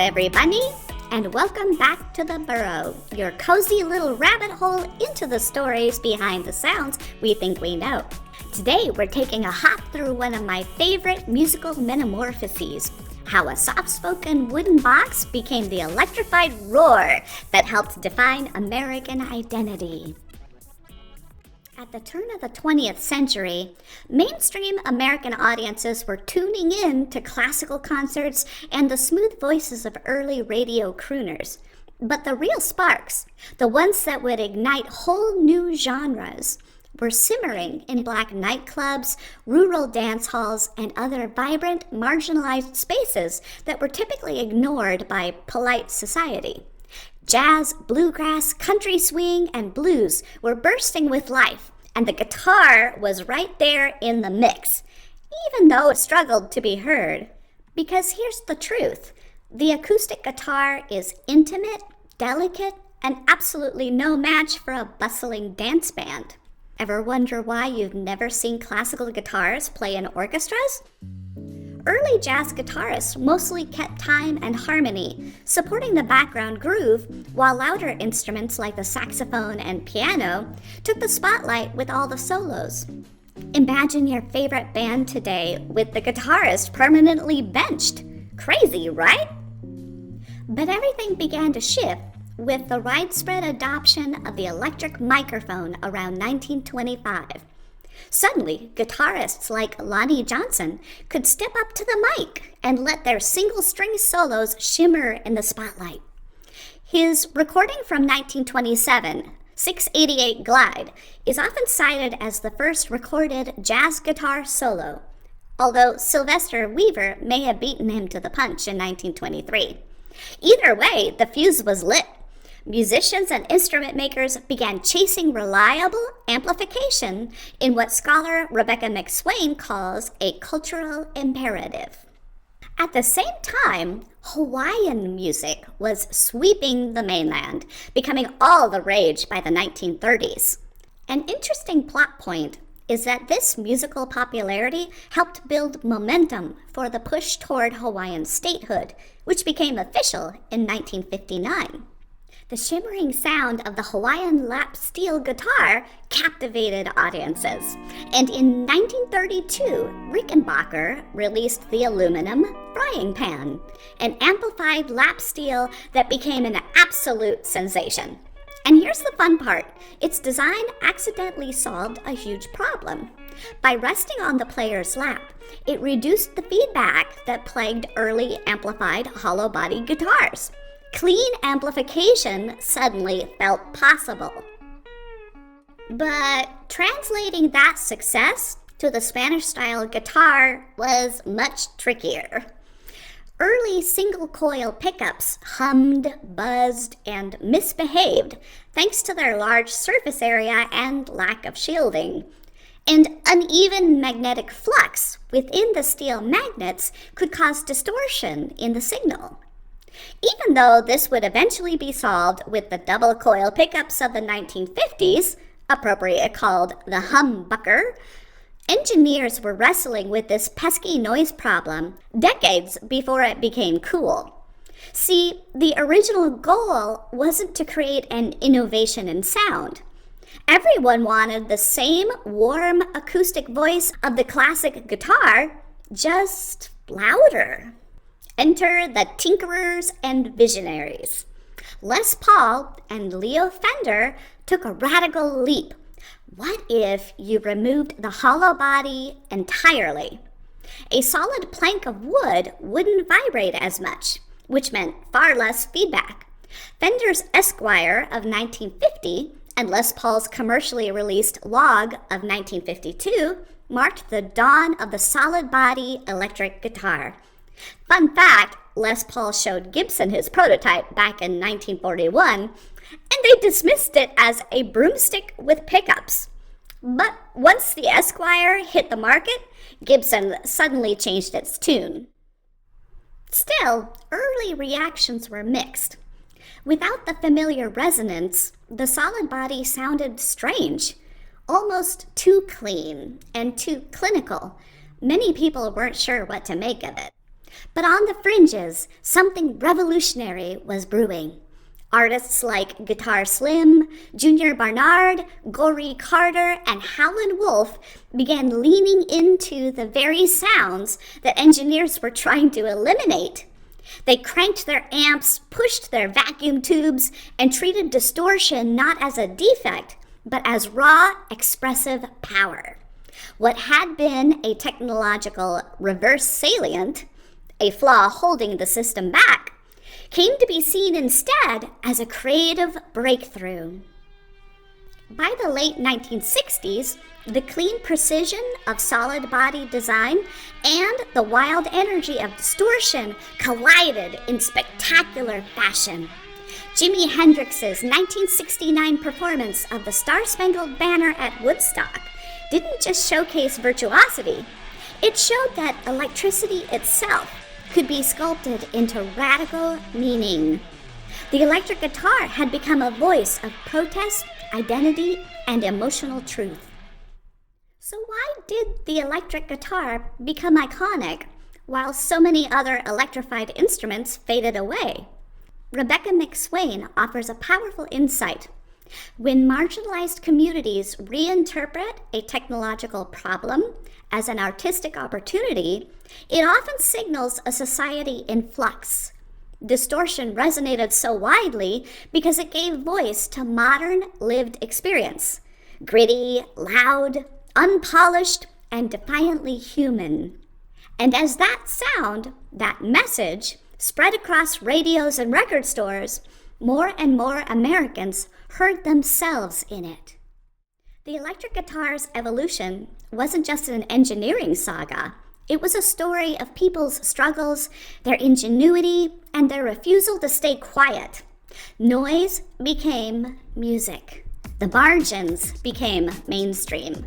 everybody, and welcome back to the Burrow, your cozy little rabbit hole into the stories behind the sounds we think we know. Today, we're taking a hop through one of my favorite musical metamorphoses, how a soft-spoken wooden box became the electrified roar that helped define American identity. At the turn of the 20th century, mainstream American audiences were tuning in to classical concerts and the smooth voices of early radio crooners. But the real sparks, the ones that would ignite whole new genres, were simmering in black nightclubs, rural dance halls, and other vibrant, marginalized spaces that were typically ignored by polite society. Jazz, bluegrass, country swing, and blues were bursting with life, and the guitar was right there in the mix, even though it struggled to be heard. Because here's the truth. The acoustic guitar is intimate, delicate, and absolutely no match for a bustling dance band. Ever wonder why you've never seen classical guitars play in orchestras? Early jazz guitarists mostly kept time and harmony, supporting the background groove, while louder instruments like the saxophone and piano took the spotlight with all the solos. Imagine your favorite band today with the guitarist permanently benched. Crazy, right? But everything began to shift with the widespread adoption of the electric microphone around 1925. Suddenly, guitarists like Lonnie Johnson could step up to the mic and let their single-string solos shimmer in the spotlight. His recording from 1927, 688 Glide, is often cited as the first recorded jazz guitar solo, although Sylvester Weaver may have beaten him to the punch in 1923. Either way, the fuse was lit. Musicians and instrument makers began chasing reliable amplification in what scholar Rebecca McSwain calls a cultural imperative. At the same time, Hawaiian music was sweeping the mainland, becoming all the rage by the 1930s. An interesting plot point is that this musical popularity helped build momentum for the push toward Hawaiian statehood, which became official in 1959. The shimmering sound of the Hawaiian lap steel guitar captivated audiences. And in 1932, Rickenbacker released the aluminum frying pan, an amplified lap steel that became an absolute sensation. And here's the fun part. Its design accidentally solved a huge problem. By resting on the player's lap, it reduced the feedback that plagued early amplified hollow body guitars. Clean amplification suddenly felt possible. But translating that success to the Spanish-style guitar was much trickier. Early single-coil pickups hummed, buzzed, and misbehaved thanks to their large surface area and lack of shielding. And uneven magnetic flux within the steel magnets could cause distortion in the signal. Even though this would eventually be solved with the double coil pickups of the 1950s, appropriately called the humbucker, engineers were wrestling with this pesky noise problem decades before it became cool. See, the original goal wasn't to create an innovation in sound. Everyone wanted the same warm acoustic voice of the classic guitar, just louder. Enter the tinkerers and visionaries. Les Paul and Leo Fender took a radical leap. What if you removed the hollow body entirely? A solid plank of wood wouldn't vibrate as much, which meant far less feedback. Fender's Esquire of 1950 and Les Paul's commercially released Log of 1952 marked the dawn of the solid body electric guitar. Fun fact, Les Paul showed Gibson his prototype back in 1941, and they dismissed it as a broomstick with pickups. But once the Esquire hit the market, Gibson suddenly changed its tune. Still, early reactions were mixed. Without the familiar resonance, the solid body sounded strange, almost too clean and too clinical. Many people weren't sure what to make of it. But on the fringes, something revolutionary was brewing. Artists like Guitar Slim, Junior Barnard, Gorey Carter, and Howlin' Wolf began leaning into the very sounds that engineers were trying to eliminate. They cranked their amps, pushed their vacuum tubes, and treated distortion not as a defect, but as raw, expressive power. What had been a technological reverse salient, a flaw holding the system back, came to be seen instead as a creative breakthrough. By the late 1960s, the clean precision of solid body design and the wild energy of distortion collided in spectacular fashion. Jimi Hendrix's 1969 performance of the Star-Spangled Banner at Woodstock didn't just showcase virtuosity, it showed that electricity itself could be sculpted into radical meaning. The electric guitar had become a voice of protest, identity, and emotional truth. So why did the electric guitar become iconic while so many other electrified instruments faded away? Rebecca McSwain offers a powerful insight. When marginalized communities reinterpret a technological problem as an artistic opportunity, it often signals a society in flux. Distortion resonated so widely because it gave voice to modern lived experience. Gritty, loud, unpolished, and defiantly human. And as that sound, that message, spread across radios and record stores, more and more Americans heard themselves in it. The electric guitar's evolution wasn't just an engineering saga. It was a story of people's struggles, their ingenuity, and their refusal to stay quiet. Noise became music. The margins became mainstream.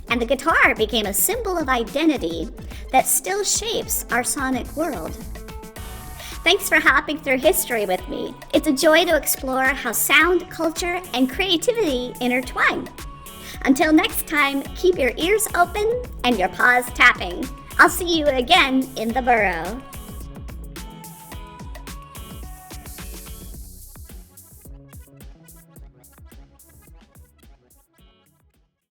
And the guitar became a symbol of identity that still shapes our sonic world. Thanks for hopping through history with me. It's a joy to explore how sound, culture, and creativity intertwine. Until next time, keep your ears open and your paws tapping. I'll see you again in the burrow.